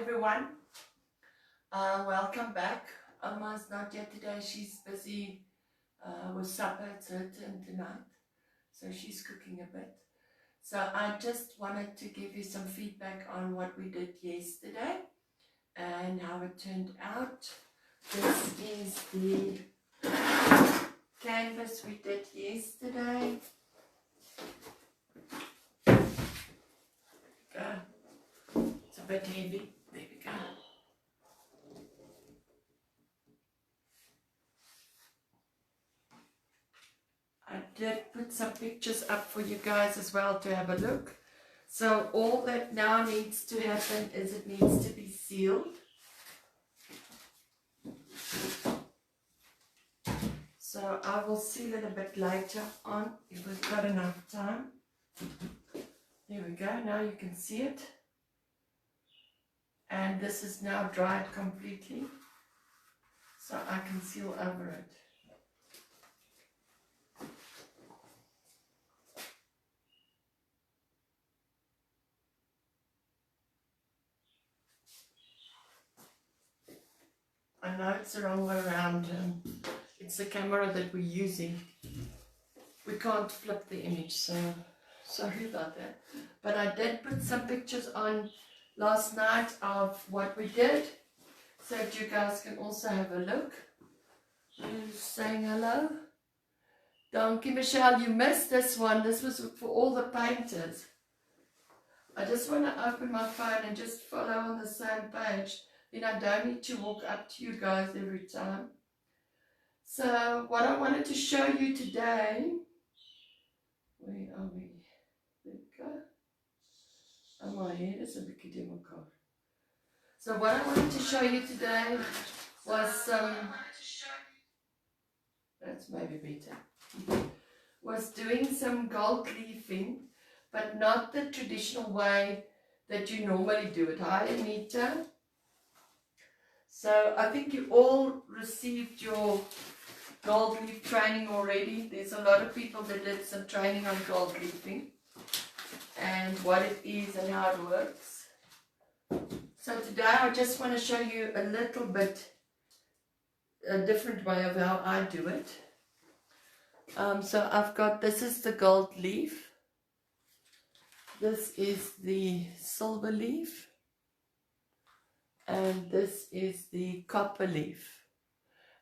everyone. Welcome back. Alma's not yet today. She's busy with supper. It's her turn tonight, so she's cooking a bit. So I just wanted to give you some feedback on what we did yesterday and how it turned out. This is the canvas we did yesterday. It's a bit heavy. There we go. I did put some pictures up for you guys as well to have a look. So all that now needs to happen is it needs to be sealed. So I will seal it a bit later on if we've got enough time. There we go, now you can see it. And this is now dried completely, so I can seal over it. I know it's the wrong way around. It's the camera that we're using. We can't flip the image, so sorry about that. But I did put some pictures on last night of what we did, so that you guys can also have a look. Who's saying hello? Donkey Michelle, you missed this one. This was for all the painters. I just want to open my phone and just follow on the same page. Then I don't need to walk up to you guys every time. So what I wanted to show you today, where are we? There we go. Oh, my head is a bit in my car. So what I wanted to show you today was that's maybe better. Was doing some gold leafing, but not the traditional way that you normally do it. Hi, Anita. So I think you all received your gold leaf training already. There's a lot of people that did some training on gold leafing and what it is and how it works. So today I just want to show you a little bit a different way of how I do it. So I've got, this is the gold leaf. This is the silver leaf. And this is the copper leaf.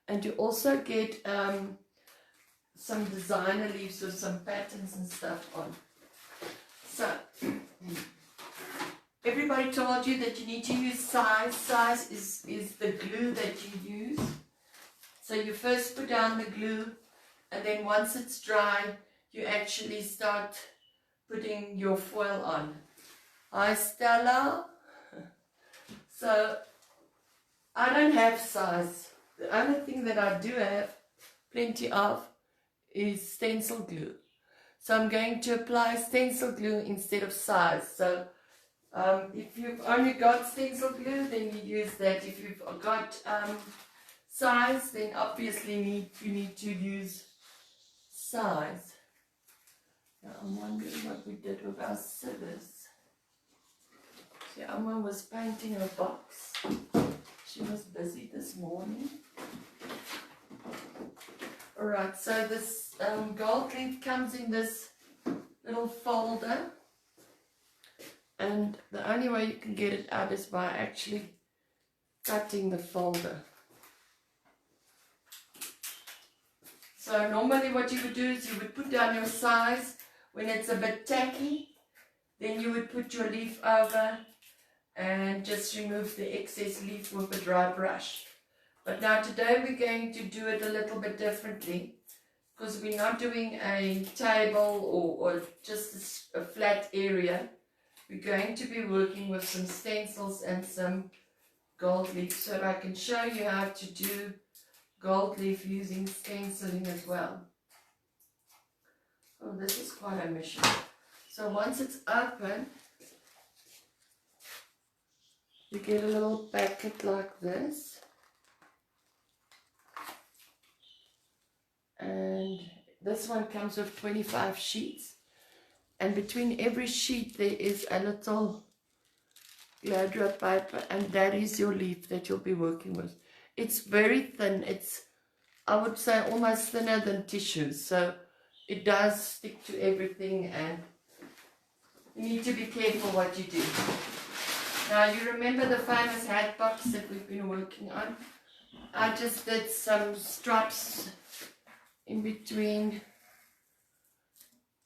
And you also get some designer leaves with some patterns and stuff on. So, everybody told you that you need to use size. Size is the glue that you use. So you first put down the glue, and then once it's dry, you actually start putting your foil on. Hi Stella. So, I don't have size. The only thing that I do have plenty of is stencil glue. So I'm going to apply stencil glue instead of size. So if you've only got stencil glue, then you use that. If you've got size, then obviously you need to use size. Now I'm wondering what we did with our scissors. See, Alma was painting her box. She was busy this morning. Alright, so this gold leaf comes in this little folder, and the only way you can get it out is by actually cutting the folder. So normally what you would do is you would put down your size. When it's a bit tacky, then you would put your leaf over and just remove the excess leaf with a dry brush. But now today we're going to do it a little bit differently, because we're not doing a table or just a flat area. We're going to be working with some stencils and some gold leaf, so that I can show you how to do gold leaf using stenciling as well. Oh, this is quite a mission. So once it's open, you get a little packet like this, and this one comes with 25 sheets, and between every sheet there is a little glad wrap paper, and that is your leaf that you'll be working with. It's very thin. It's, I would say, almost thinner than tissue, so it does stick to everything, and you need to be careful what you do. Now, you remember the famous hat box that we've been working on? I just did some stripes in between.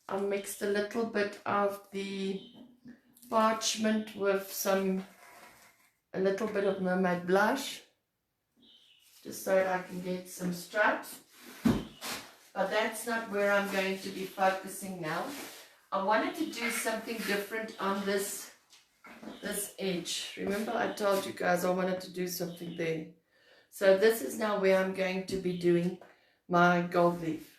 I mixed a little bit of the parchment with a little bit of mermaid blush, just so that I can get some stripes. But that's not where I'm going to be focusing now. I wanted to do something different on this edge. Remember I told you guys I wanted to do something there. So this is now where I'm going to be doing my gold leaf.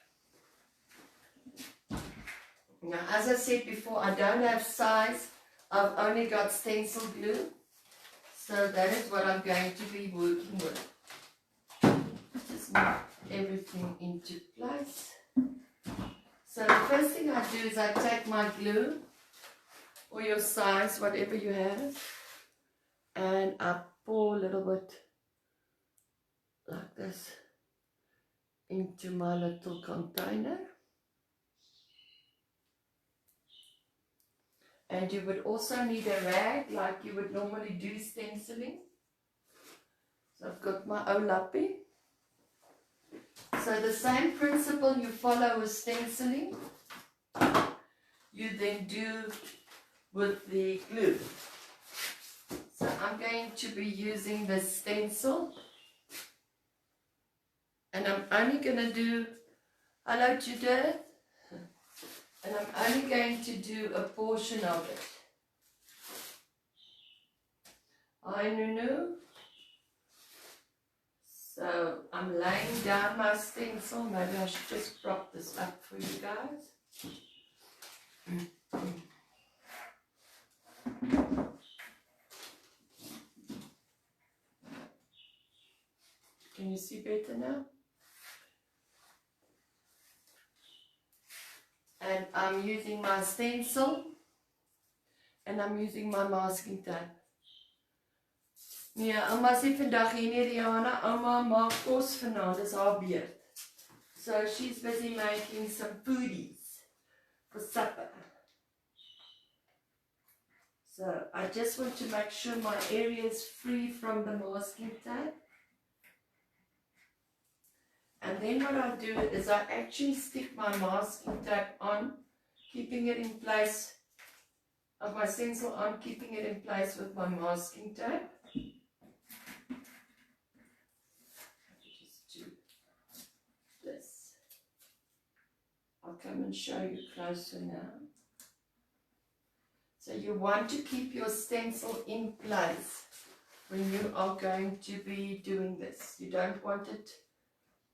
Now, as I said before, I don't have size. I've only got stencil glue. So that is what I'm going to be working with. Just move everything into place. So the first thing I do is I take my glue, or your size, whatever you have, and I pour a little bit like this into my little container. And you would also need a rag like you would normally do stenciling. So I've got my Olapi. So the same principle you follow with stenciling, you then do with the glue. So I'm going to be using the stencil. And I'm only going to do, hello Judith, and I'm only going to do a portion of it. Hi Nunu. So I'm laying down my stencil. Maybe I should just prop this up for you guys. Can you see better now? And I'm using my stencil and I'm using my masking tape. Nee, ouma sê vandag hier nie Rihanna, ouma maak kos vanaand, dis haar beurt. So she's busy making some foodies for supper. So I just want to make sure my area is free from the masking tape. And then what I do is I actually stick my masking tape on, keeping it in place, of my stencil on, keeping it in place with my masking tape. Just do this. I'll come and show you closer now. So you want to keep your stencil in place when you are going to be doing this. You don't want it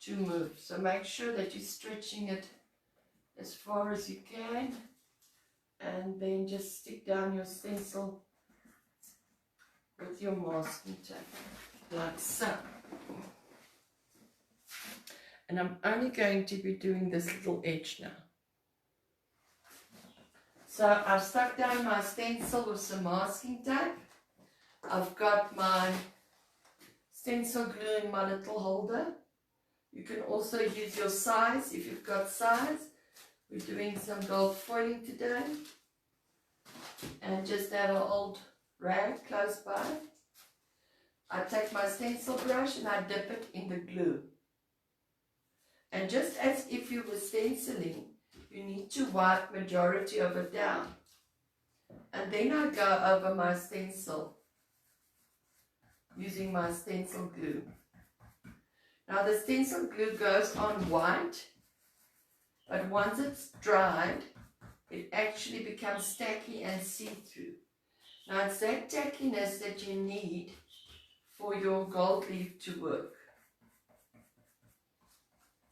to move. So make sure that you're stretching it as far as you can, and then just stick down your stencil with your masking tape, like so. And I'm only going to be doing this little edge now. So I've stuck down my stencil with some masking tape. I've got my stencil glue in my little holder. You can also use your size if you've got size. We're doing some gold foiling today. And just have an old rag close by. I take my stencil brush and I dip it in the glue. And just as if you were stenciling, you need to wipe majority of it down. And then I go over my stencil using my stencil glue. Now the stencil glue goes on white, but once it's dried, it actually becomes tacky and see-through. Now it's that tackiness that you need for your gold leaf to work.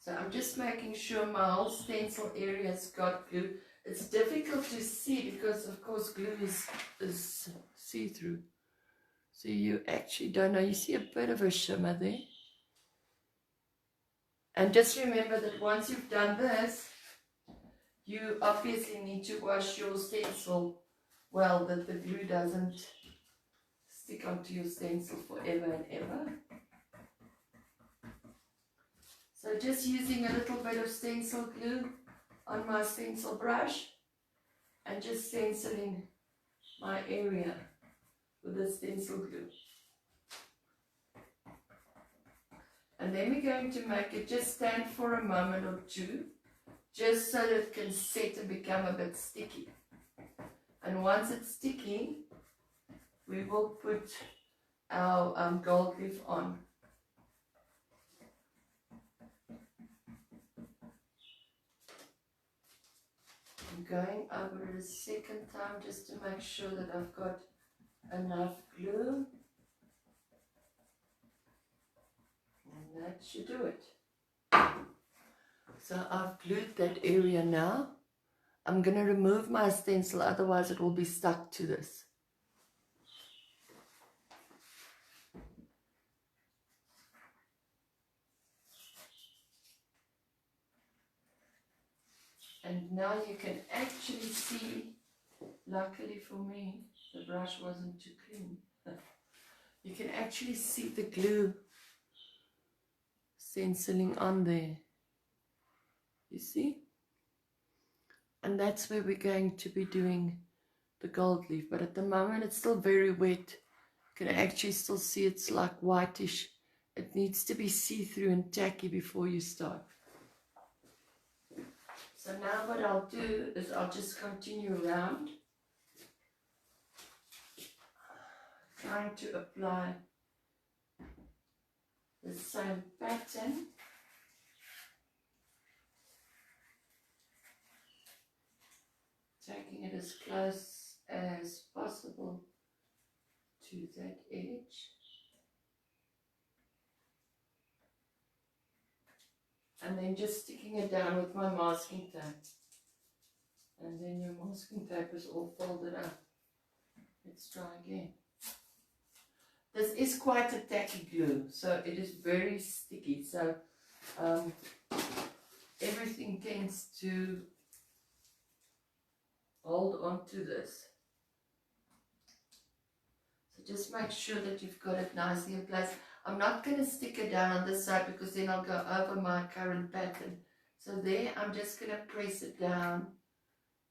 So I'm just making sure my whole stencil area's got glue. It's difficult to see because of course glue is see-through. So you actually don't know. You see a bit of a shimmer there. And just remember that once you've done this, you obviously need to wash your stencil well, that the glue doesn't stick onto your stencil forever and ever. So just using a little bit of stencil glue on my stencil brush and just stenciling my area with the stencil glue. And then we're going to make it just stand for a moment or two, just so that it can set and become a bit sticky. And once it's sticky, we will put our gold leaf on. I'm going over it a second time just to make sure that I've got enough glue. And that should do it. So I've glued that area now. I'm going to remove my stencil, otherwise it will be stuck to this. And now you can actually see, luckily for me, the brush wasn't too clean. You can actually see the glue stenciling on there. You see? And that's where we're going to be doing the gold leaf. But at the moment it's still very wet. You can actually still see it's like whitish. It needs to be see-through and tacky before you start. So now what I'll do is I'll just continue around, trying to apply the same pattern. Taking it as close as possible to that edge. And then just sticking it down with my masking tape. And then your masking tape is all folded up. Let's try again. This is quite a tacky glue, so it is very sticky. So everything tends to hold on to this. So just make sure that you've got it nicely in place. I'm not going to stick it down on this side because then I'll go over my current pattern. So there, I'm just going to press it down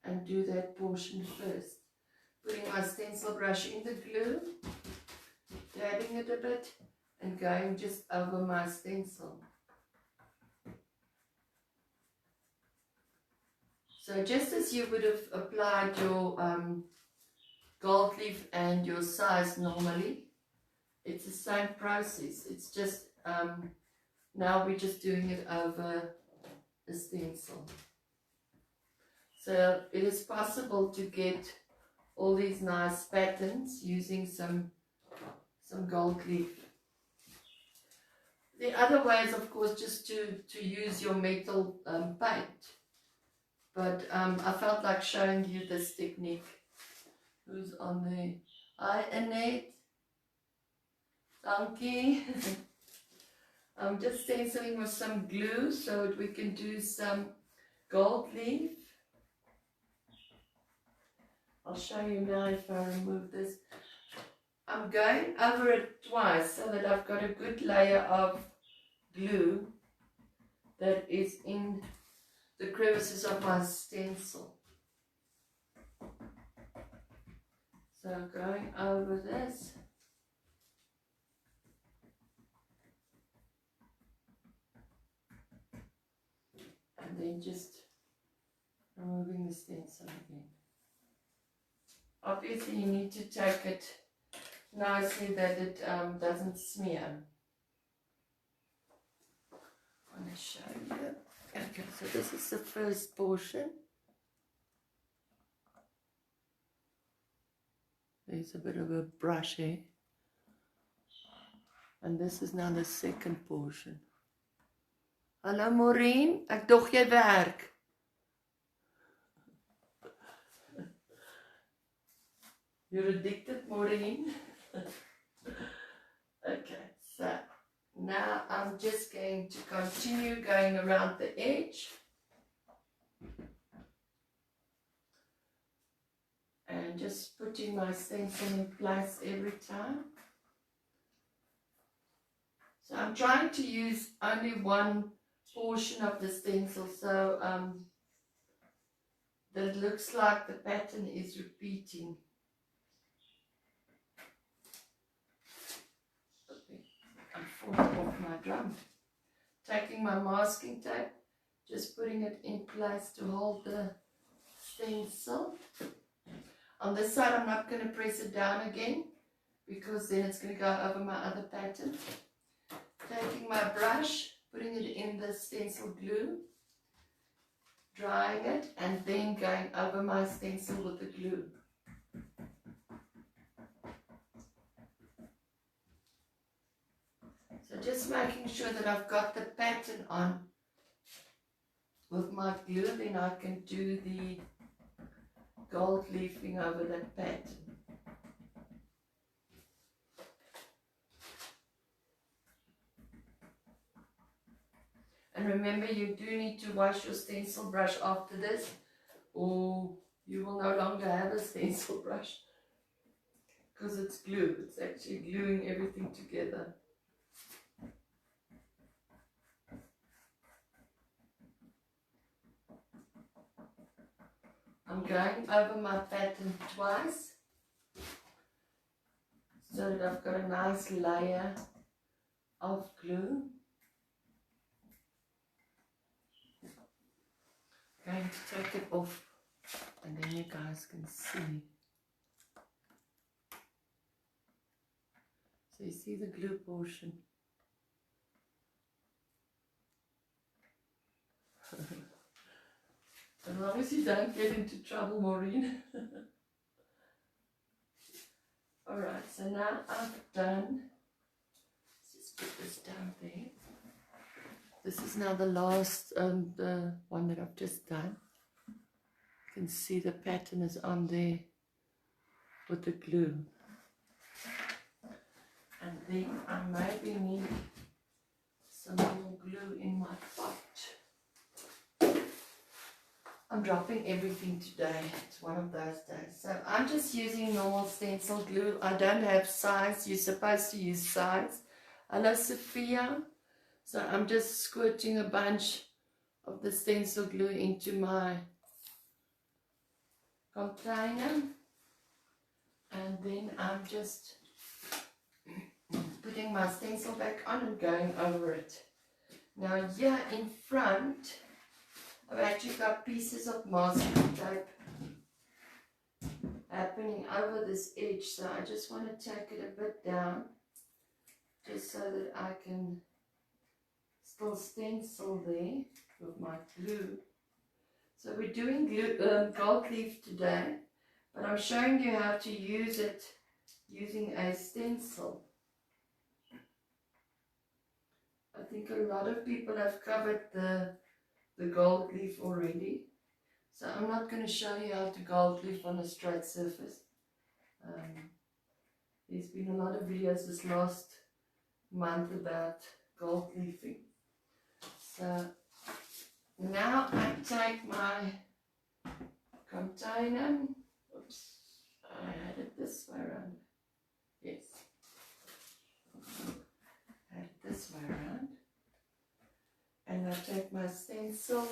and do that portion first. Putting my stencil brush in the glue, dabbing it a bit, and going just over my stencil. So just as you would have applied your gold leaf and your size normally, it's the same process. It's just, now we're just doing it over a stencil. So it is possible to get all these nice patterns using some gold leaf. The other way is, of course, just to use your metal paint. But I felt like showing you this technique. Who's on there? Hi, Annette. Dankie. I'm just stenciling with some glue so that we can do some gold leaf. I'll show you now if I remove this. I'm going over it twice so that I've got a good layer of glue that is in the crevices of my stencil. So going over this. And then just removing the stencil again. Obviously you need to take it nicely that it doesn't smear. I want to show you. Okay, so this is the first portion. There's a bit of a brush here. And this is now the second portion. Hallo Maureen, ek dog jy werk. You're addicted, Maureen. Okay, so now I'm just going to continue going around the edge. and just putting my stencil in place every time. So I'm trying to use only one portion of the stencil, so that it looks like the pattern is repeating. I'm falling off my drum. Taking my masking tape, just putting it in place to hold the stencil. On this side I'm not going to press it down again, because then it's going to go over my other pattern. Taking my brush, putting it in the stencil glue, drying it, and then going over my stencil with the glue. So just making sure that I've got the pattern on with my glue, then I can do the gold leafing over that pattern. And remember, you do need to wash your stencil brush after this, or you will no longer have a stencil brush, because it's glue. It's actually gluing everything together. I'm going over my pattern twice, so that I've got a nice layer of glue. Going to take it off, and then you guys can see. So you see the glue portion. As long as you don't get into trouble, Maureen. Alright, so now I've done, let's just put this down there. This is now the last, the one that I've just done. You can see the pattern is on there with the glue. And then I maybe need some more glue in my pot. I'm dropping everything today. It's one of those days. So I'm just using normal stencil glue. I don't have size. You're supposed to use size. Hello, Sophia. So I'm just squirting a bunch of the stencil glue into my container, and then I'm just putting my stencil back on and going over it. Now here in front I've actually got pieces of masking tape happening over this edge, so I just want to take it a bit down just so that I can still stencil there with my glue. So we're doing glue, gold leaf today, but I'm showing you how to use it using a stencil. I think a lot of people have covered the gold leaf already, so I'm not going to show you how to gold leaf on a straight surface. There's been a lot of videos this last month about gold leafing. So now I take my container, oops, I had it this way around, yes, I had it this way around, and I take my stencil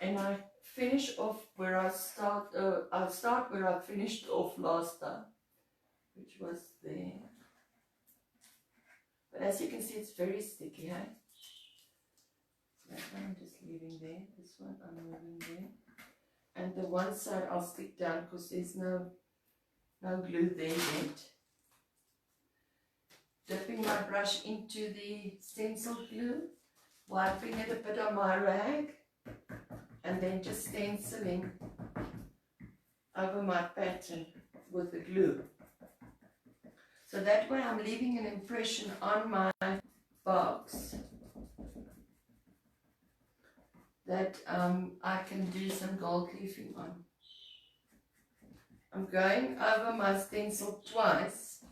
and I finish off where I start, I'll start where I finished off last time, which was there, but as you can see it's very sticky, hey? That one I'm just leaving there, this one I'm moving there, and the one side I'll stick down because there's no glue there yet. Dipping my brush into the stencil glue, wiping it a bit on my rag, and then just stenciling over my pattern with the glue. So that way I'm leaving an impression on my box that I can do some gold leafing on. I'm going over my stencil twice,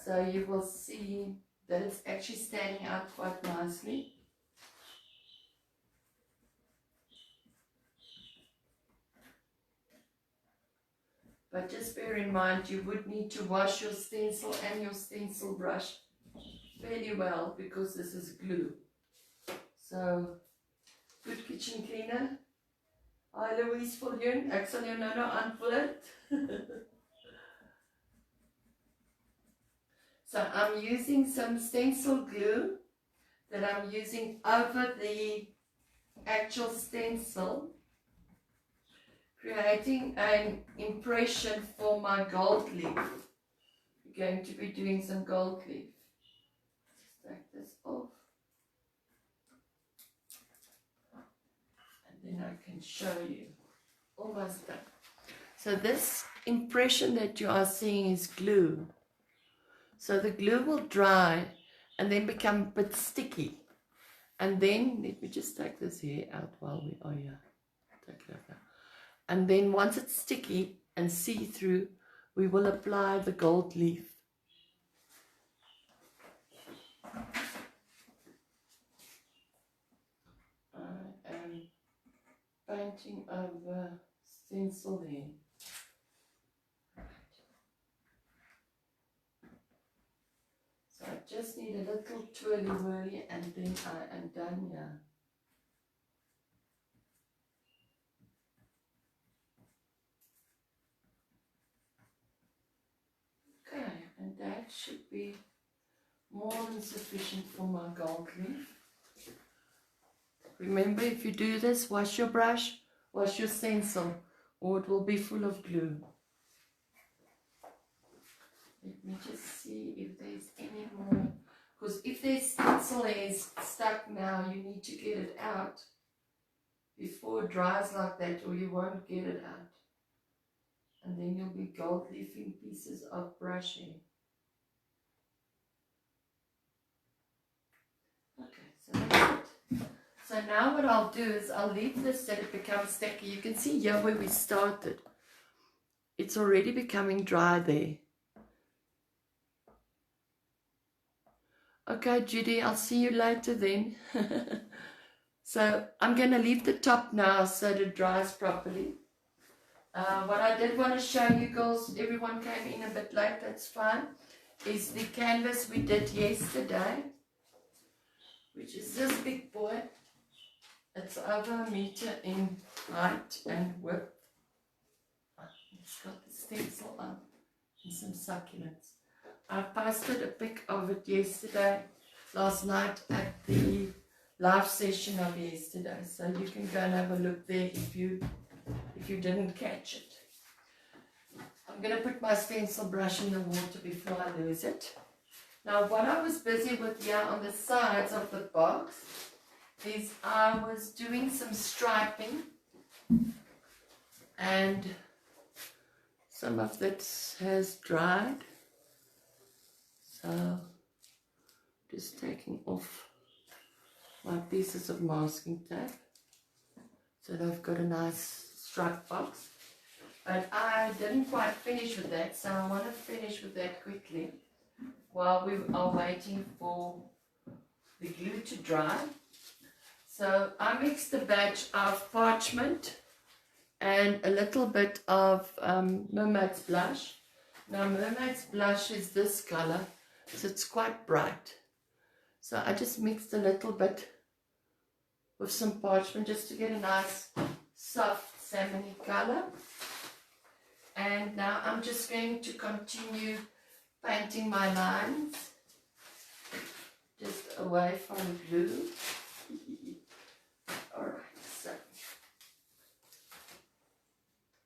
so you will see that it's actually standing out quite nicely. But just bear in mind you would need to wash your stencil and your stencil brush fairly well because this is glue. So, good kitchen cleaner. Hi Louise Viljoen, ek sal jou nou aanvul het. So I'm using some stencil glue that I'm using over the actual stencil, creating an impression for my gold leaf. We're going to be doing some gold leaf. Just take this off. And then I can show you. Almost done. So this impression that you are seeing is glue. So the glue will dry and then become a bit sticky. And then, let me just take this hair out while we are here. Take it out now. And then once it's sticky and see-through, we will apply the gold leaf. I am painting over stencil there. So I just need a little twirly-whirly and then I am done here. Okay, and that should be more than sufficient for my gold leaf. Remember, if you do this, wash your brush, wash your stencil, or it will be full of glue. Let me just see if there's any more, because if there's stencil is stuck now, you need to get it out before it dries like that, or you won't get it out. And then you'll be gold leafing pieces of brush hair. Okay, so that's it. So now what I'll do is I'll leave this that it becomes sticky. You can see here where we started. It's already becoming dry there. Okay, Judy, I'll see you later then. So I'm going to leave the top now so that it dries properly. What I did want to show you girls, everyone came in a bit late, that's fine, is the canvas we did yesterday, which is this big boy. It's over 1 meter in height and width. It's got the stencil on and some succulents. I posted a pic of it last night at the live session of yesterday, so you can go and have a look there if you didn't catch it. I'm going to put my stencil brush in the water before I lose it. Now what I was busy with here on the sides of the box is I was doing some striping, and some of that has dried. So just taking off my pieces of masking tape so that I've got a nice stripe box. But I didn't quite finish with that, so I want to finish with that quickly while we are waiting for the glue to dry. So I mixed a batch of parchment and a little bit of mermaid's blush. Now mermaid's blush is this color, so it's quite bright. So I just mixed a little bit with some parchment just to get a nice soft salmon color. And now I'm just going to continue painting my lines just away from the glue. Alright,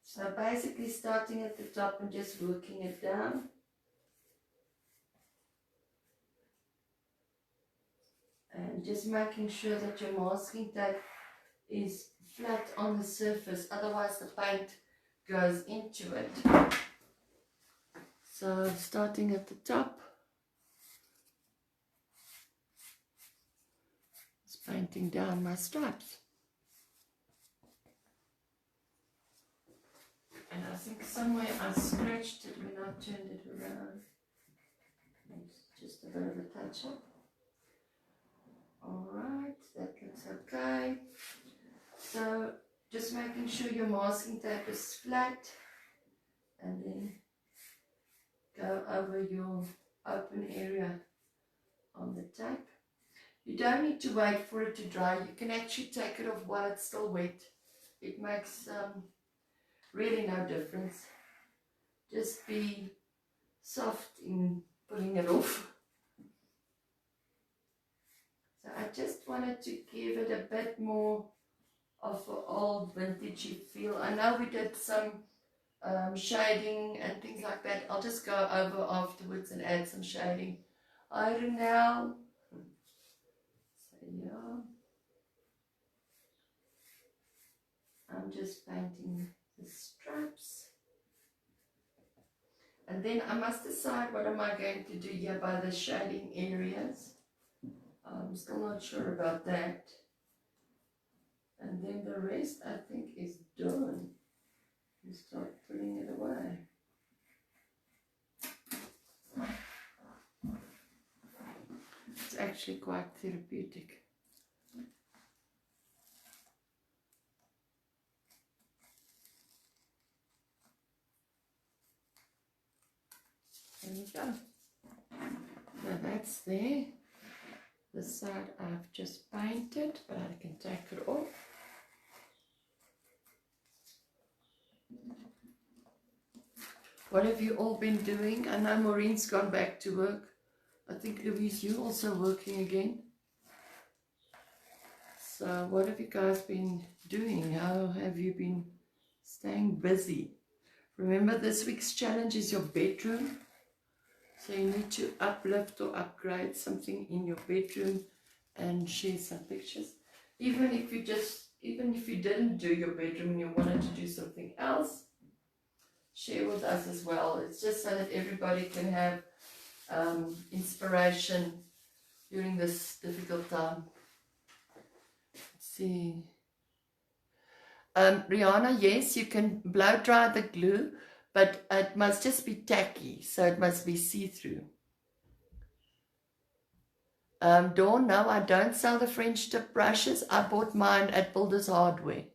so basically starting at the top and just working it down. And just making sure that your masking tape is flat on the surface, otherwise the paint goes into it. So starting at the top, just painting down my stripes. And I think somewhere I scratched it when I turned it around. It's just a bit of a touch up. Alright, that looks okay. So just making sure your masking tape is flat and then go over your open area on the tape. You don't need to wait for it to dry. You can actually take it off while it's still wet. It makes really no difference. Just be soft in pulling it off. So I just wanted to give it a bit more of an old vintagey feel. I know we did some shading and things like that. I'll just go over afterwards and add some shading. I don't know. So yeah, I'm just painting the straps. And then I must decide what am I going to do here by the shading areas. I'm still not sure about that. And then the rest I think is done. You start putting it away. It's actually quite therapeutic. There we go. So that's there. This side I've just painted, but I can take it off. What have you all been doing? I know Maureen's gone back to work. I think Louise, you're also working again. So what have you guys been doing? How have you been staying busy? Remember, this week's challenge is your bedroom. So you need to uplift or upgrade something in your bedroom and share some pictures. Even if you didn't do your bedroom and you wanted to do something else, share with us as well. It's just so that everybody can have inspiration during this difficult time. Let's see. Rihanna, yes, you can blow dry the glue, but it must just be tacky, so it must be see-through. Dawn, no, I don't sell the French tip brushes. I bought mine at Builders Hardware.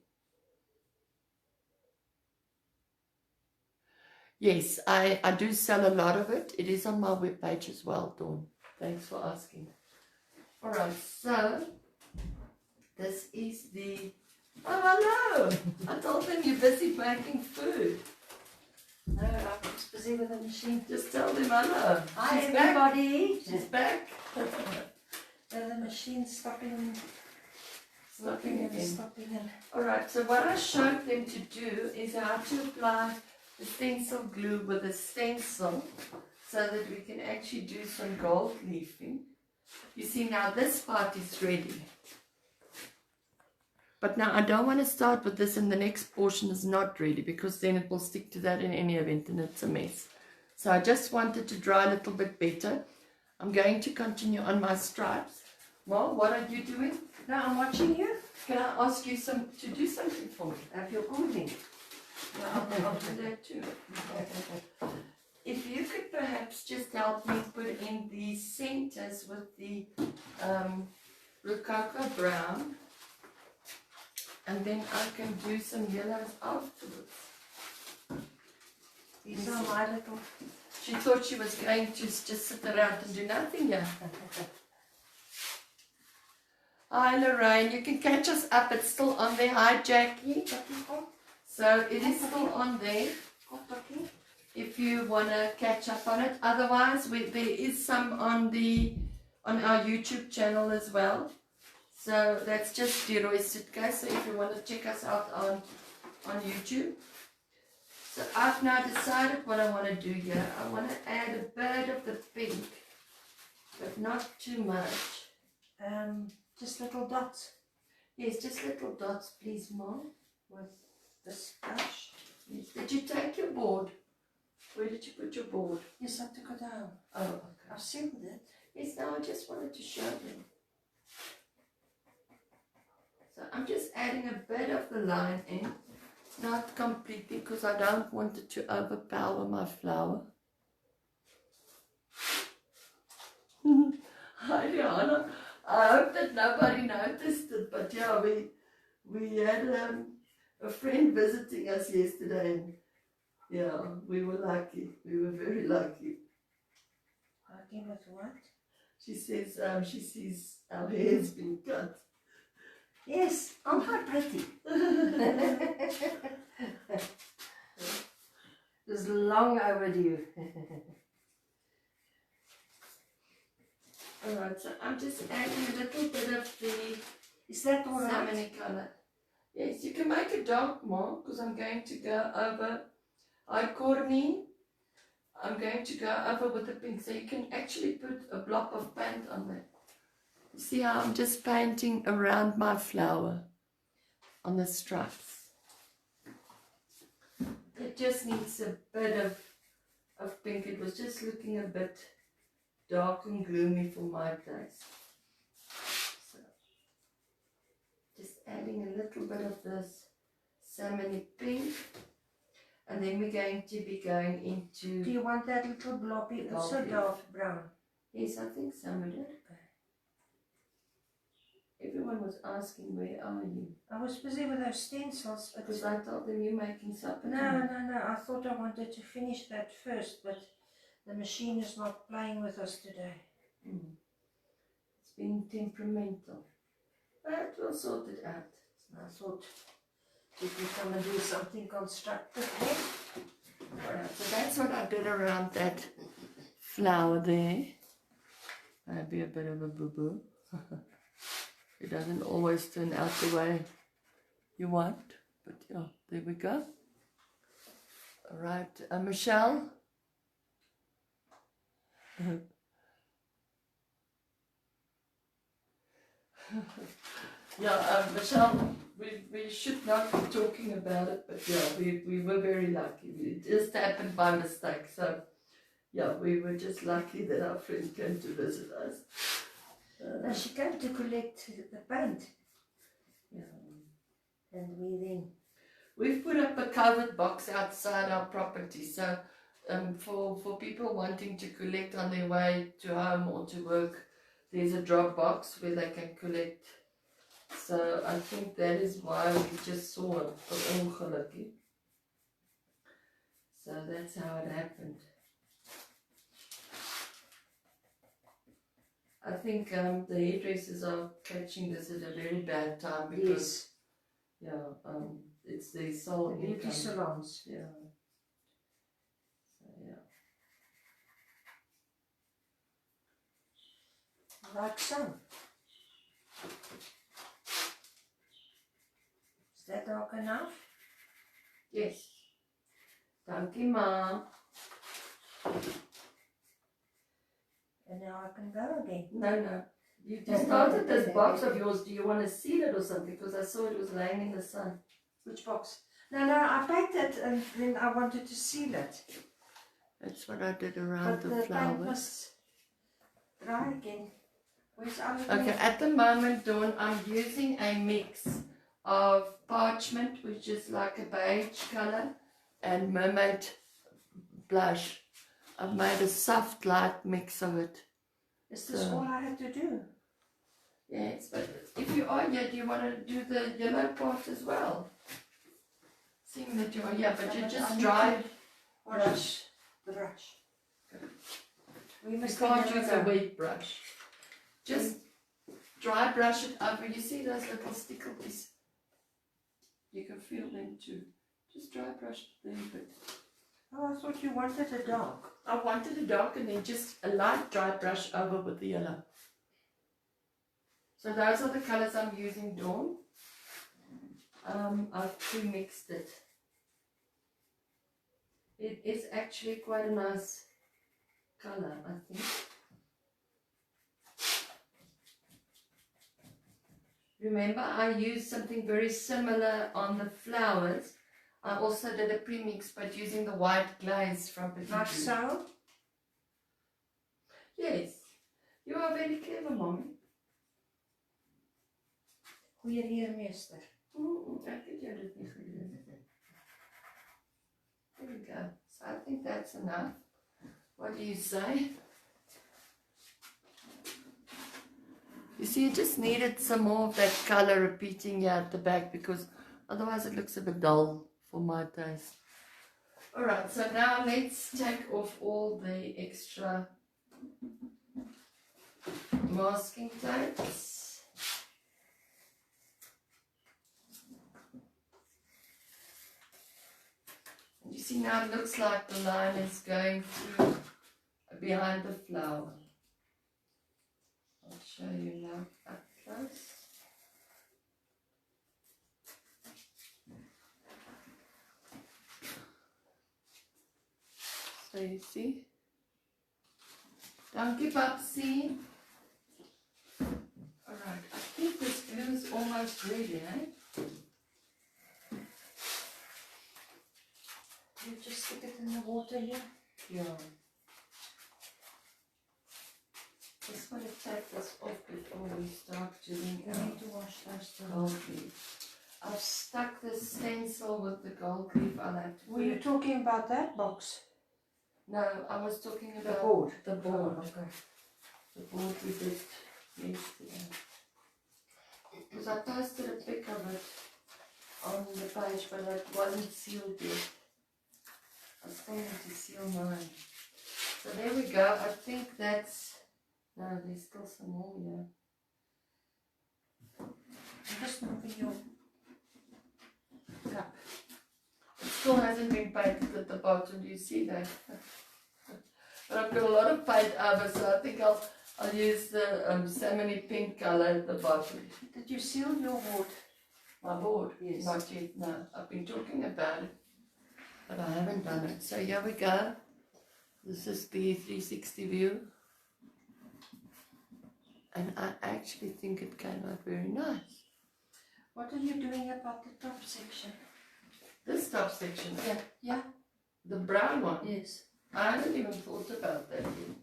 Yes, I do sell a lot of it. It is on my webpage as well, Dawn. Thanks for asking. All right, so this is the... Oh, hello! I told them you're busy making food. No, I'm just busy with the machine. Just tell them hello. Hi, She's everybody. Back. She's back. The machine's stopping again. Alright, so what I showed them to do is how to apply the stencil glue with a stencil so that we can actually do some gold leafing. You see, now this part is ready. But now I don't want to start with this and the next portion is not ready, because then it will stick to that in any event and it's a mess. So I just wanted to dry a little bit better. I'm going to continue on my stripes. Well, what are you doing? No, I'm watching you. Can I ask you to do something for me? If you're cooling. Yeah, I'll do that too. If you could perhaps just help me put in the centers with the Rococo brown, and then I can do some yellows afterwards. These are my little... She thought she was going to just sit around and do nothing here. Hi Lorraine, you can catch us up. It's still on there. Hi Jackie. So it is still on there if you want to catch up on it. Otherwise, there is some on our YouTube channel as well. So that's just Leroy Suitcase. So if you want to check us out on YouTube. So I've now decided what I want to do here. I want to add a bit of the pink, but not too much. Just little dots. Yes, just little dots, please, Mom. With this brush. Yes. Did you take your board? Where did you put your board? Yes, I took it down. Oh, okay. I've sealed it. Yes, now I just wanted to show them. So I'm just adding a bit of the line in. Not completely, because I don't want it to overpower my flower. Hi, Liana. I hope that nobody noticed it, but yeah, we had a friend visiting us yesterday, and Yeah, we were lucky. We were very lucky. Lucky with what? She says she sees our hair's been cut. Yes, aren't I pretty? It's long overdue. Alright, so I'm just adding a little bit of the Is that all right? salmon colour. Yes, you can make it dark more because I'm going to go over. I corny. I'm going to go over with the pink, so you can actually put a blob of paint on there. You see how I'm just painting around my flower on the stripes. It just needs a bit of pink. It was just looking a bit dark and gloomy for my taste. So, just adding a little bit of this salmon pink. And then we're going to be going into... Do you want that little blobby also Dark dark brown? Yes, I think so, Madam. Everyone was asking, where are you? I was busy with those stencils, but Because I told them you're making supper. no. I thought I wanted to finish that first, but the machine is not playing with us today. It's been temperamental. But we'll sort it out. I thought we could come and do something constructive then. Alright, so that's what I did around that flower there. Maybe a bit of a boo-boo. It doesn't always turn out the way you want. But yeah, there we go. Alright, Michelle. Yeah, Michelle, we should not be talking about it, but yeah, we were very lucky. It just happened by mistake. So, yeah, we were just lucky that our friend came to visit us. Now she came to collect the paint, Yeah. and we then... We've put up a covered box outside our property, so for people wanting to collect on their way to home or to work, there's a drop box where they can collect. So I think that is why we just saw it, ongelukkig. So that's how it happened. I think the hairdressers are catching this at a very bad time because it's their sole beauty income. salons. Yeah. So yeah. Like so. Is that dark enough? Yes. Dankie ma. And now I can go again. No. You just started this box of yours. Do you want to seal it or something? Because I saw it was laying in the sun. Which box? No, I painted it and then I wanted to seal it. That's what I did around But the the paint flowers. must dry again. Where's our Okay, at the moment, Dawn, I'm using a mix of parchment, which is like a beige color, and mermaid blush. I've made a soft light mix of it. Is this all I have to do? Yes, but if you are here, do you want to do the yellow part as well? Seeing that you are here, but you just dry Brush. The brush. We You must can't use a wet brush. Just dry brush it over. You see those little stickles? You can feel them too. Just dry brush it there a bit. Oh, I thought you wanted a dark. I wanted a dark and then just a light dry brush over with the yellow. So those are the colours I'm using, Dawn. I've pre-mixed it. It is actually quite a nice colour, I think. Remember, I used something very similar on the flowers. I also did a premix, but using the white glaze from Petit Like Blue. so? Yes, you are very clever, Mommy. Goeie leermeester. Ek het jou dit nie geleer. There we go. So I think that's enough. What do you say? You see, it just needed some more of that color repeating here at the back because otherwise it looks a bit dull for my taste. Alright, so now let's take off all the extra masking tapes. You see now it looks like the line is going through behind the flower. I'll show you now up close. So you see? Don't give up, see? Alright, I think this glue is almost ready, eh? You just stick it in the water here. Yeah. Just want to take this off before we start doing You need to wash those too. gold leaf. I've stuck the stencil with the gold leaf. I'll have to Were you talking about that box? No, I was talking The about board. the board. Oh, okay. The board we did yesterday. Because I posted a pic of it on the page, but it wasn't sealed yet. I still need to seal mine. So there we go. I think that's... No, there's still some more here. I'm just moving your cup. It still hasn't been painted at the bottom. Do you see that? But I've got a lot of paint over, so I think I'll use the salmony pink colour at the bottom. Did you seal your board? My board? Yes. Not yet, no. I've been talking about it, but I haven't done it. So here we go. This is the 360 view. And I actually think it came out very nice. What are you doing about the top section? This top section, Yeah. Yeah? the brown one, Yes. I hadn't even thought about that yet.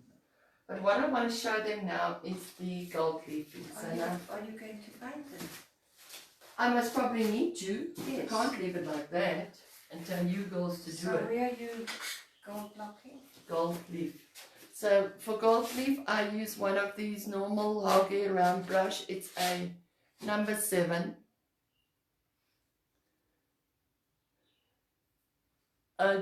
But what I want to show them now is the gold leafing. So now Are you going to paint it? I must probably need to. Yes. I can't leave it like that and tell you girls to do So it. where are you gold blocking? Gold leaf. So for gold leaf, I use one of these normal hoggy round brush. It's a number 7.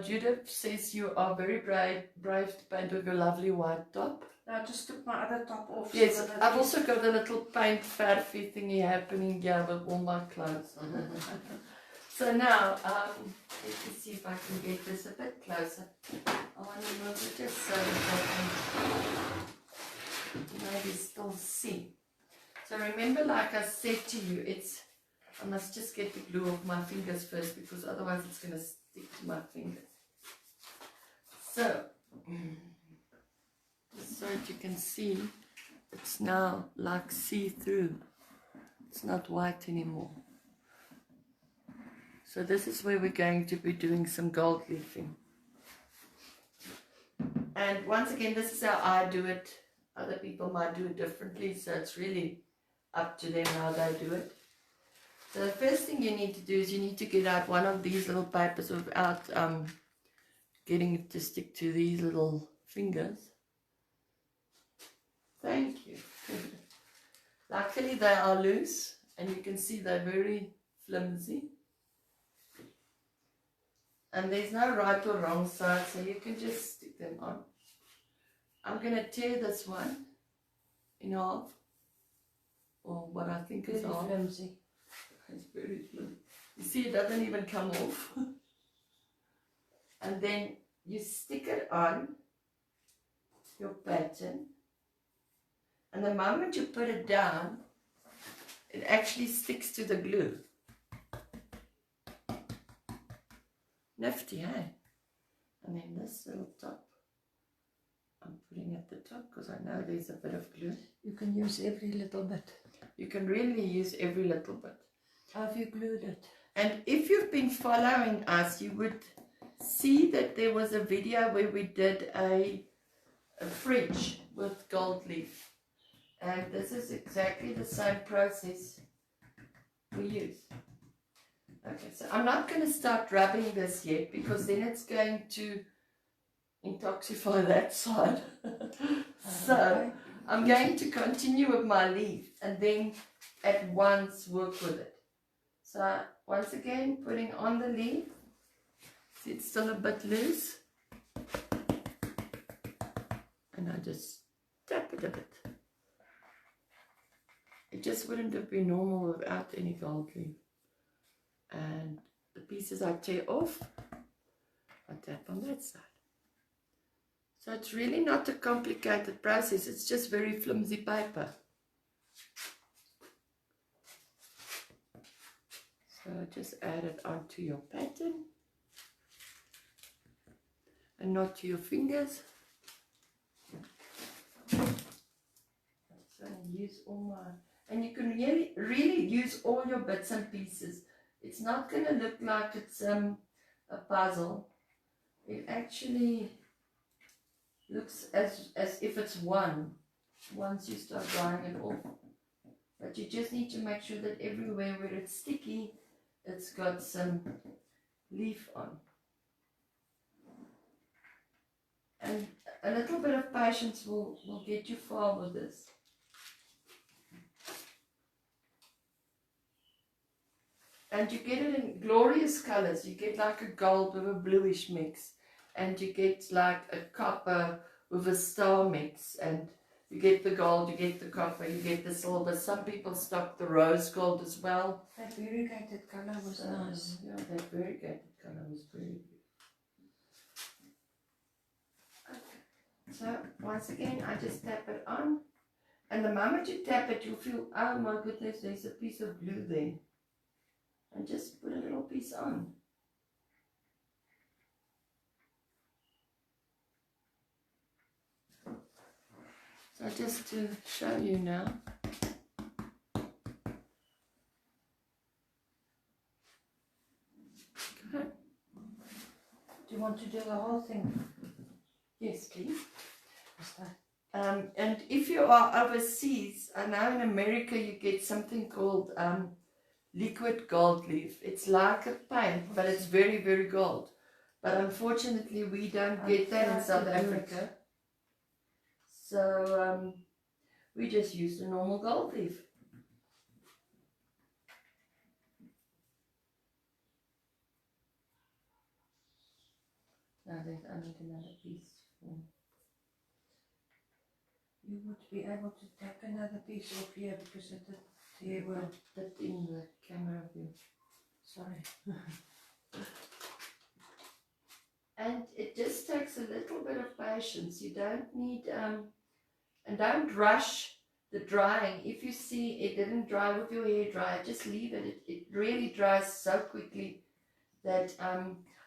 Judith says you are very brave to paint with your lovely white top. I just took my other top off. Yes, so that I've also got a little paint farfy thingy happening here with all my clothes on. So now, let me see if I can get this a bit closer. I want to move it just so that I can maybe still see. So remember, like I said to you, I must just get the glue off my fingers first, because otherwise it's going to stick to my fingers. So, just so that you can see, it's now like see-through. It's not white anymore. So this is where we're going to be doing some gold leafing. And once again, this is how I do it. Other people might do it differently, so it's really up to them how they do it. So the first thing you need to do is you need to get out one of these little papers without getting it to stick to these little fingers. Thank you. Luckily they are loose, and you can see they're very flimsy. And there's no right or wrong side, so you can just stick them on. I'm going to tear this one in half, or what I think is half. Flimsy. It's very flimsy. You see, it doesn't even come off. And then you stick it on your pattern, and the moment you put it down, it actually sticks to the glue. Nifty, hey? And then this little top, I'm putting at the top because I know there's a bit of glue. You can use every little bit. You can really use every little bit. How have you glued it? And if you've been following us, you would see that there was a video where we did a fridge with gold leaf. And this is exactly the same process we use. Okay, so I'm not going to start rubbing this yet, because then it's going to intoxify that side. So I'm going to continue with my leaf and then at once work with it. So once again, putting on the leaf, See, it's still a bit loose. And I just tap it a bit. It just wouldn't have been normal without any gold leaf. And the pieces I tear off, I tap on that side. So it's really not a complicated process, it's just very flimsy paper. So just add it onto your pattern and not to your fingers. I'm just going to use all my, and you can really use all your bits and pieces. It's not going to look like it's a puzzle. It actually looks as if it's one once you start drying it off. But you just need to make sure that everywhere where it's sticky, it's got some leaf on. And a little bit of patience will get you far with this. And you get it in glorious colors. You get like a gold with a bluish mix. And you get like a copper with a star mix. And you get the gold, you get the copper, you get the silver. Some people stock the rose gold as well. That variegated color was nice. Yeah, that variegated color was very good. Okay. So once again, I just tap it on. And the moment you tap it, you'll feel, oh my goodness, there's a piece of glue there. And just put a little piece on. So just to show you now. Okay. Do you want to do the whole thing? Yes, please. What's that? And if you are overseas, I know in America you get something called liquid gold leaf. It's like a paint, but it's very, very gold. But unfortunately, we don't get that in South Africa. So we just use the normal gold leaf. Now I need another piece. You would be able to tap another piece off here because it did well. That in the camera view. Sorry. And it just takes a little bit of patience. You don't need, and don't rush the drying. If you see it didn't dry with your hair dryer, just leave it. It really dries so quickly that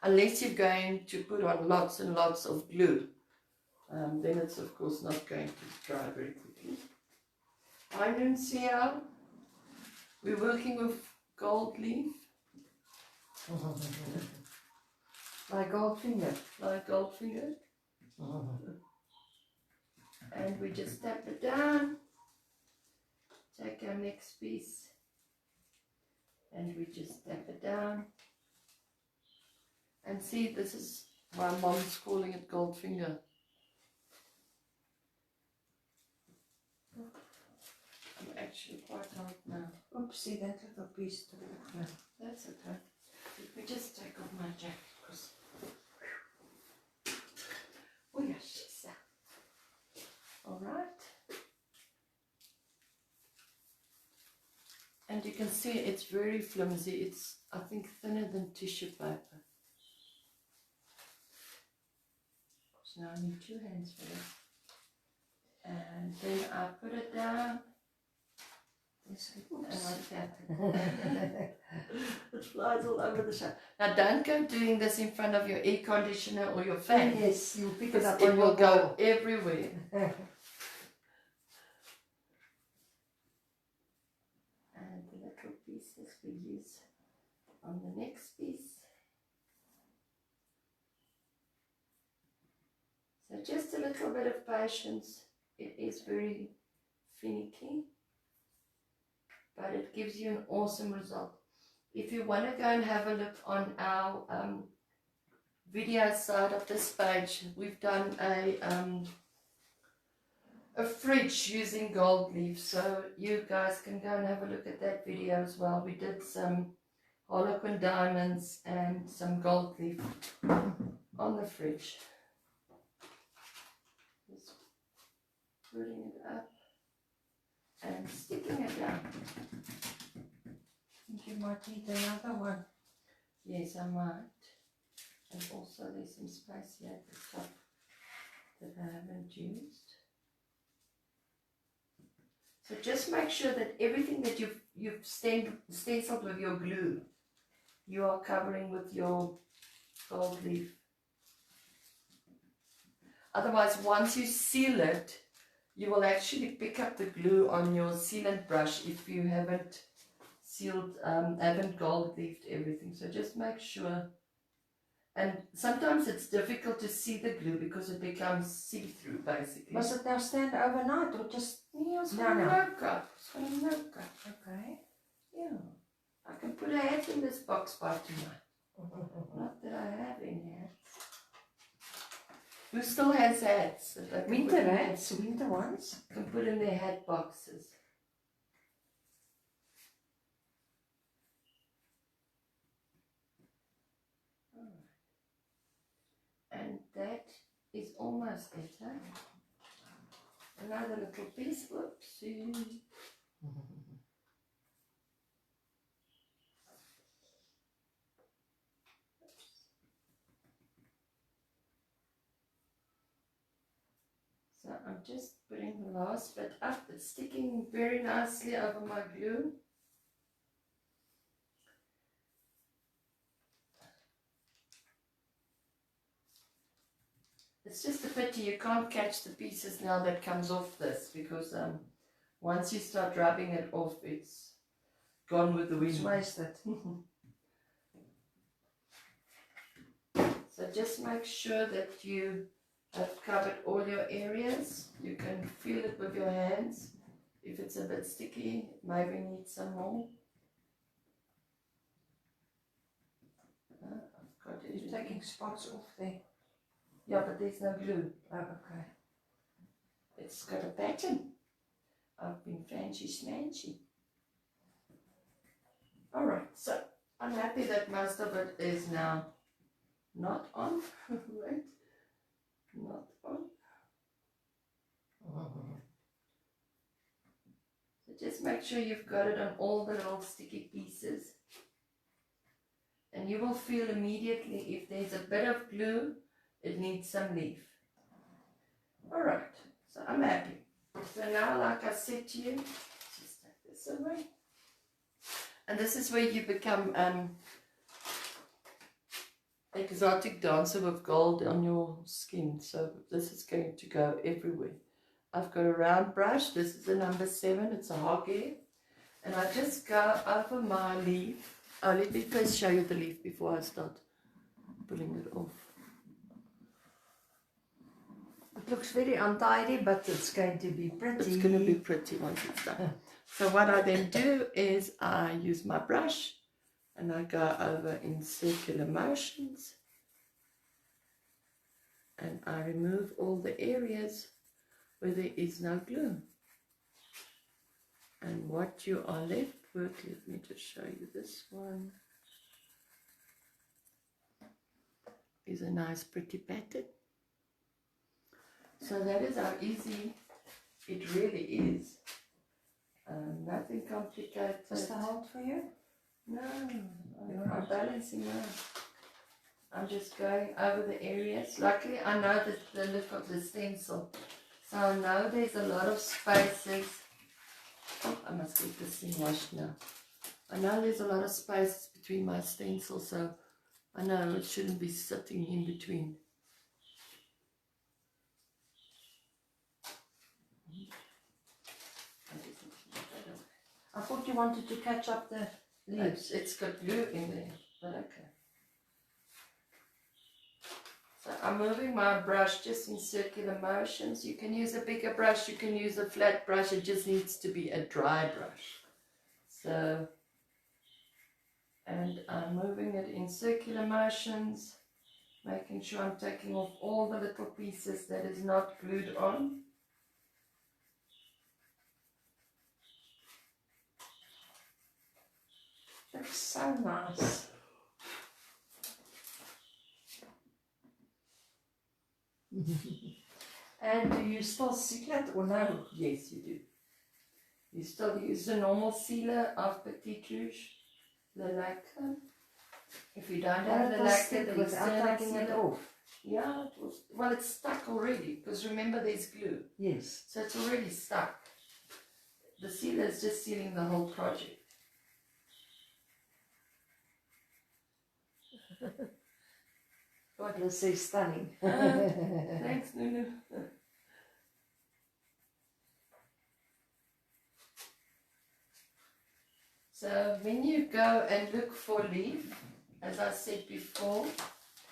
unless you're going to put on lots and lots of glue, then it's of course not going to dry very quickly. Hi Nuncio, we're working with gold leaf. My gold finger. Like gold finger. And we just tap it down. Take our next piece. And we just tap it down. And see, this is why mom's calling it gold finger. I'm actually quite hot now. Oopsie, that little piece too. Yeah, that's okay. Let me just take off my jacket. Oh yeah, she's all right. And you can see it's very flimsy. It's, I think, thinner than tissue paper. So now I need 2 hands for this. And then I put it down. And I tap it. It flies all over the show. Now don't go doing this in front of your air conditioner or your fan. Yes, you pick it up It on will your go ball. everywhere. And the little pieces we use on the next piece. So just a little bit of patience. It is very finicky, but it gives you an awesome result. If you want to go and have a look on our video side of this page, we've done a fridge using gold leaf, so you guys can go and have a look at that video as well. We did some Harlequin diamonds and some gold leaf on the fridge. Just putting it up and sticking it down. I think you might need another one. Yes, I might. And also there's some space here at the top that I haven't used. So just make sure that everything that you've stenciled with your glue, you are covering with your gold leaf. Otherwise, once you seal it, you will actually pick up the glue on your sealant brush if you haven't sealed, haven't gold leafed everything. So just make sure. And sometimes it's difficult to see the glue because it becomes see-through basically. Must it now stand overnight or just... Yeah, it's No, going to no. milk up. It's going to milk up. Okay. Yeah. I can put a hat in this box by tonight. Not that I have any hats. Who still has hats? That they can Winter put in hats, winter ones. can put in their hat boxes. And that is almost it, huh? Another little piece. Whoopsie. So I'm just putting the last bit up. It's sticking very nicely over my glue. It's just a pity you can't catch the pieces now that comes off this, because once you start rubbing it off, it's gone with the wind. It's wasted. So just make sure that you have covered all your areas. You can feel it with your hands. If it's a bit sticky, maybe need some more. I've got it. You're taking spots off there. Yeah, but there's no glue. Oh, okay. It's got a pattern. I've been fancy smancy. Alright, so I'm happy that most of it is now not on. Right? Not on. So just make sure you've got it on all the little sticky pieces. And you will feel immediately if there's a bit of glue, it needs some leaf. Alright, so I'm happy. So now, like I said to you, just take this away. And this is where you become exotic dancer with gold on your skin. So this is going to go everywhere. I've got a round brush. This is a number 7. It's a hog ear. And I just go over my leaf. Oh, let me first show you the leaf before I start pulling it off. It looks very untidy, but it's going to be pretty. It's going to be pretty once it's done. So what I then do is I use my brush and I go over in circular motions and I remove all the areas where there is no glue. And what you are left with, let me just show you this one, is a nice pretty pattern. So that is how easy it really is. Nothing complicated. Is the hold for you? No, I'm balancing now. I'm just going over the areas. Luckily, I know the look of the stencil. So I know there's a lot of spaces. Oh, I must get this thing washed now. I know there's a lot of spaces between my stencils, so I know it shouldn't be sitting in between. I thought you wanted to catch up the leaves. It's got glue in there, but okay. So I'm moving my brush just in circular motions. You can use a bigger brush, you can use a flat brush, it just needs to be a dry brush. So, and I'm moving it in circular motions, making sure I'm taking off all the little pieces that is not glued on. Looks so nice. And do you still seal it or no? Yes, you do. You still use the normal sealer of Petite Rouge, the lacquer. If you don't have the It'll lacquer, stick the without external taking it sealer. off. Yeah, it was, well, it's stuck already, because remember there's glue. Yes. So it's already stuck. The sealer is just sealing the whole project. What will say stunning. Thanks, Nunu. So when you go and look for leaf, as I said before,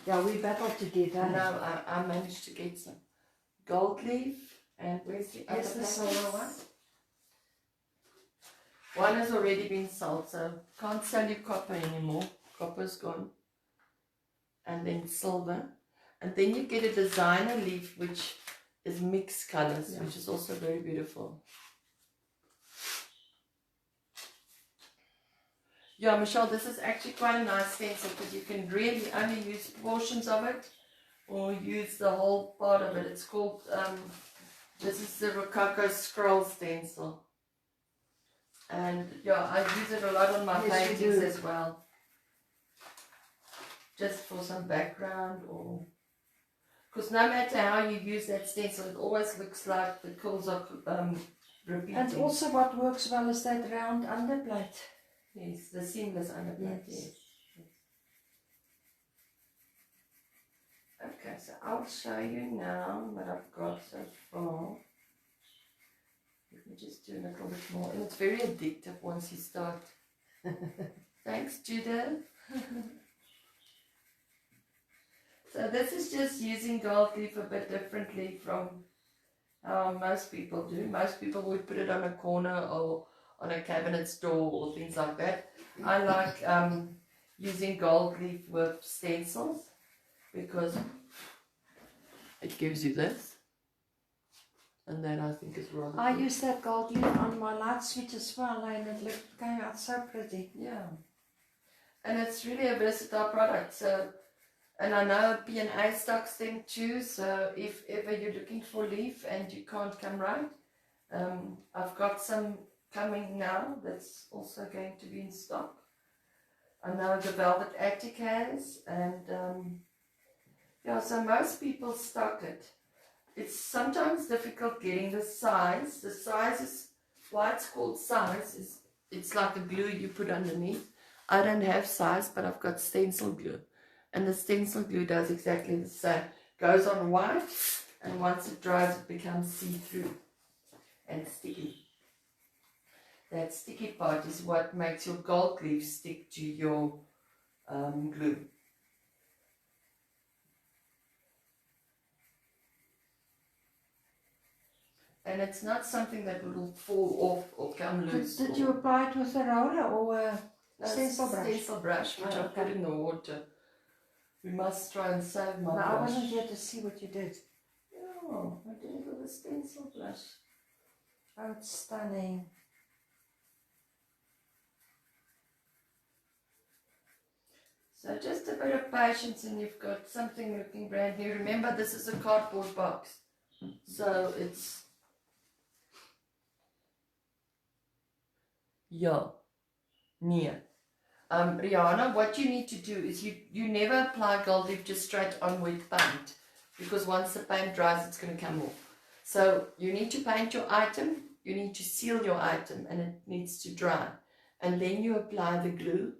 Yeah, we battled together. now I managed to get some gold leaf, and where's the other Here's the silver one. One has already been sold, so can't sell you copper anymore. Copper's gone. And then silver. And then you get a designer leaf, which is mixed colors, which is also very beautiful. Yeah, Michelle, this is actually quite a nice stencil because you can really only use portions of it or use the whole part of it. It's called, this is the Rococo Scroll stencil. And yeah, I use it a lot on my paintings as well. Just for some background, or because no matter how you use that stencil, it always looks like the quills are repeating. And also what works well is that round underplate. Yes, the seamless underplate. Yes. Okay, so I'll show you now what I've got so far. Let me just do a little bit more, and it's very addictive once you start. Thanks, Judith. So this is just using gold leaf a bit differently from how most people do. Most people would put it on a corner or on a cabinet's door or things like that. I like using gold leaf with stencils because it gives you this. And then I think it's rather I use that gold leaf on my light switch as well, and it came out so pretty. Yeah. And it's really a versatile product. So, and I know P&A stocks them too, so if ever you're looking for leaf and you can't come right, I've got some coming now that's also going to be in stock. I know the Velvet Attic has, and yeah, so most people stock it. It's sometimes difficult getting the size. The size is, why it's called size, is it's like a glue you put underneath. I don't have size, but I've got stencil glue. And the stencil glue does exactly the same. Goes on white, and once it dries, it becomes see-through and sticky. That sticky part is what makes your gold leaf stick to your glue. And it's not something that will fall off or come loose. Did you apply it with a roller or a stencil brush? Stencil brush, which I put in the water. We must try and save my brush. I wasn't here to see what you did. Oh, I did it with a stencil brush. Oh, it's stunning. So just a bit of patience and you've got something looking brand new. Remember, this is a cardboard box. So it's... Yeah. Near. Rihanna, what you need to do is you never apply gold leaf just straight on wet paint, because once the paint dries, it's going to come off. So you need to paint your item, you need to seal your item, and it needs to dry. And then you apply the glue,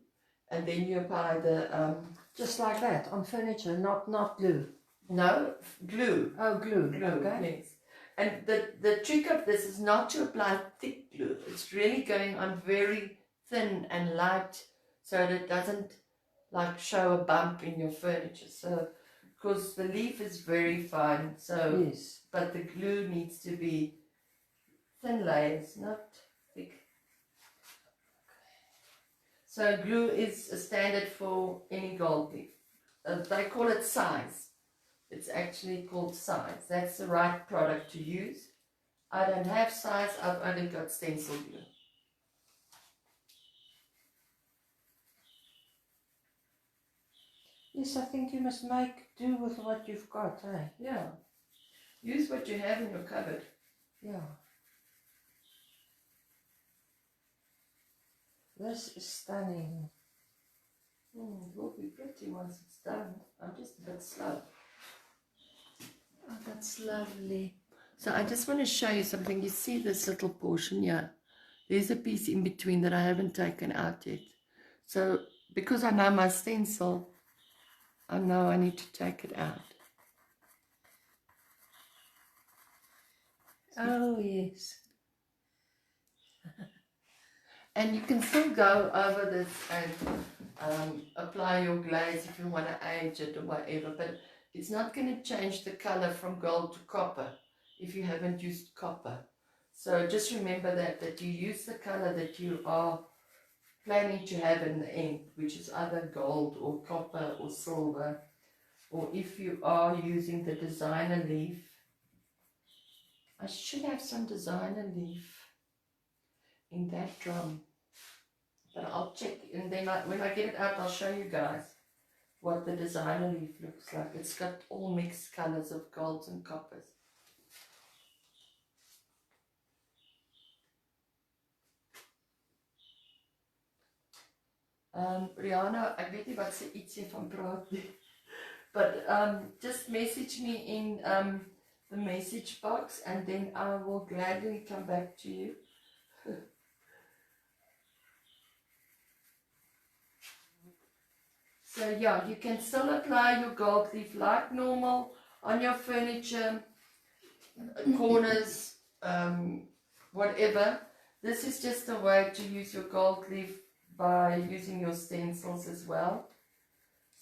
and then you apply the... Just like that, on furniture, not glue. No, glue. Oh, glue. Okay. Yes. And the trick of this is not to apply thick glue. It's really going on very thin and light, so that it doesn't like show a bump in your furniture. So, because the leaf is very fine, so yes, but the glue needs to be thin layers, not thick. So glue is a standard for any gold leaf. They call it size. It's actually called size. That's the right product to use. I don't have size. I've only got stencil glue. Yes, I think you must make do with what you've got, eh? Yeah. Use what you have in your cupboard. Yeah. This is stunning. It will be pretty once it's done. I'm just a bit slow. Oh, that's lovely. So I just want to show you something. You see this little portion here? There's a piece in between that I haven't taken out yet. So because I know my stencil, I know I need to take it out. Oh, yes. And you can still go over this and apply your glaze if you want to age it or whatever, but it's not going to change the color from gold to copper if you haven't used copper. So just remember that you use the color that you are planning to have in the end, which is either gold or copper or silver, or if you are using the designer leaf. I should have some designer leaf in that drum, but I'll check, and then when I get it out I'll show you guys what the designer leaf looks like. It's got all mixed colors of golds and coppers. Rihanna, ek weet nie wat sy ietsie van praat nie, but just message me in the message box and then I will gladly come back to you. So yeah, you can still apply your gold leaf like normal on your furniture, corners, whatever. This is just a way to use your gold leaf by using your stencils as well.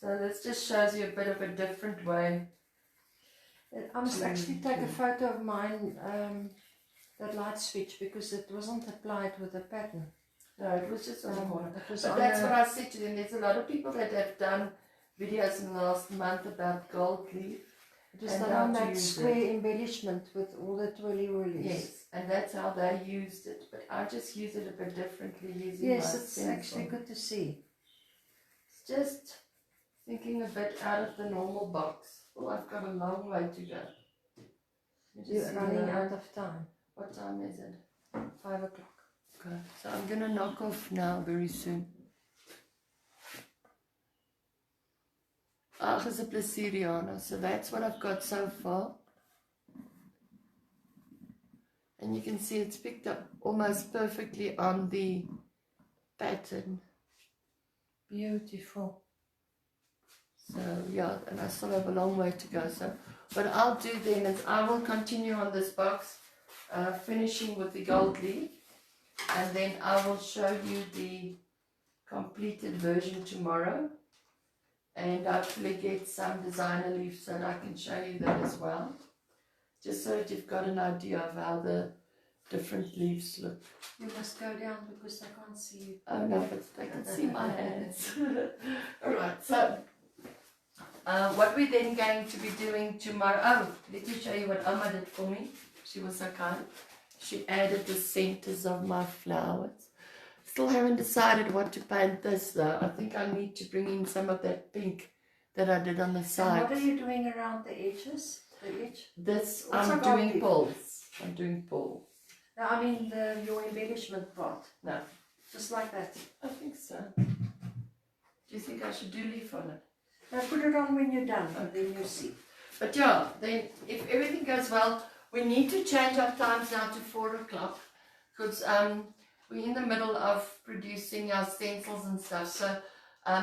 So this just shows you a bit of a different way. I must actually take a photo of mine, that light switch, because it wasn't applied with a pattern. No, it was just on the corner. But that's what I said to them. There's a lot of people that have done videos in the last month about gold leaf. It was done on that square embellishment with all the twirly-whirlies. Yes, and that's how they used it. But I just use it a bit differently using yes, my it's stencil. actually good to see. It's just thinking a bit out of the normal box. Oh, I've got a long way to go. You're running out of time. What time is it? 5 o'clock. Okay, so I'm going to knock off now very soon. Ag, is 'n plesier, Rihanna. So that's what I've got so far. And you can see it's picked up almost perfectly on the pattern. Beautiful. So yeah, and I still have a long way to go. So what I'll do then is I will continue on this box, finishing with the gold leaf. And then I will show you the completed version tomorrow. And hopefully get some designer leaves so that I can show you that as well. Just so that you've got an idea of how the different leaves look. You must go down because I can't see you. Oh no, but they can see my hands. Alright, so what we're then going to be doing tomorrow. Oh, let me show you what Amma did for me. She was so kind. She added the centers of my flowers. Still haven't decided what to paint this though. I think I need to bring in some of that pink that I did on the side. And what are you doing around the edges? The edge? This, What's I'm doing balls. I'm doing balls. No, I mean your embellishment part. No. Just like that. I think so. Do you think I should do leaf on it? Now put it on when you're done, and then you'll see. But yeah, then if everything goes well, we need to change our times now to 4 o'clock because we're in the middle of producing our stencils and stuff. So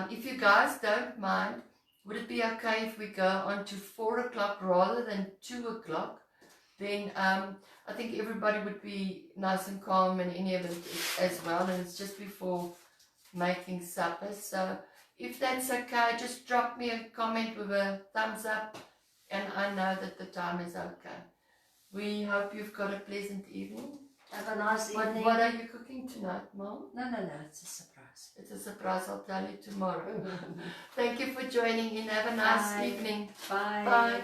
if you guys don't mind, would it be okay if we go on to 4 o'clock rather than 2 o'clock? Then I think everybody would be nice and calm and any of it as well. And it's just before making supper. So if that's okay, just drop me a comment with a thumbs up and I know that the time is okay. We hope you've got a pleasant evening. Have a nice evening. What are you cooking tonight, Mom? No, it's a surprise. It's a surprise, I'll tell you tomorrow. Thank you for joining in. Have a nice evening. Bye. Bye.